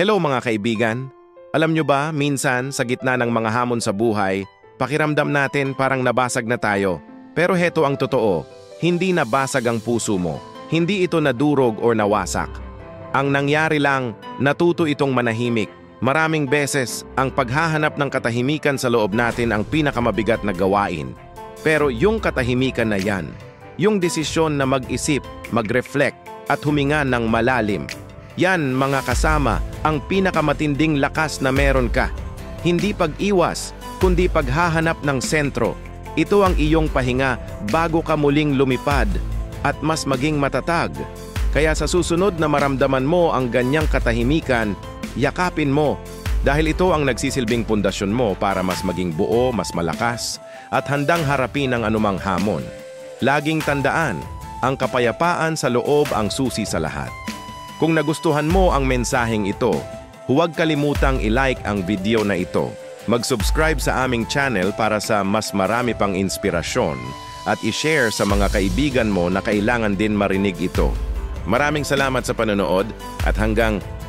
Hello mga kaibigan! Alam nyo ba, minsan sa gitna ng mga hamon sa buhay, pakiramdam natin parang nabasag na tayo. Pero heto ang totoo, hindi nabasag ang puso mo. Hindi ito nadurog o nawasak. Ang nangyari lang, natuto itong manahimik. Maraming beses, ang paghahanap ng katahimikan sa loob natin ang pinakamabigat na gawain. Pero yung katahimikan na yan, yung desisyon na mag-isip, mag-reflect at huminga ng malalim, yan mga kasama ang pinakamatinding lakas na meron ka. Hindi pag-iwas, kundi paghahanap ng sentro. Ito ang iyong pahinga bago ka muling lumipad at mas maging matatag. Kaya sa susunod na maramdaman mo ang ganyang katahimikan, yakapin mo dahil ito ang nagsisilbing pundasyon mo para mas maging buo, mas malakas at handang harapin ang anumang hamon. Laging tandaan, ang kapayapaan sa loob ang susi sa lahat. Kung nagustuhan mo ang mensaheng ito, huwag kalimutang i-like ang video na ito. Mag-subscribe sa aming channel para sa mas marami pang inspirasyon at i-share sa mga kaibigan mo na kailangan din marinig ito. Maraming salamat sa panonood at hanggang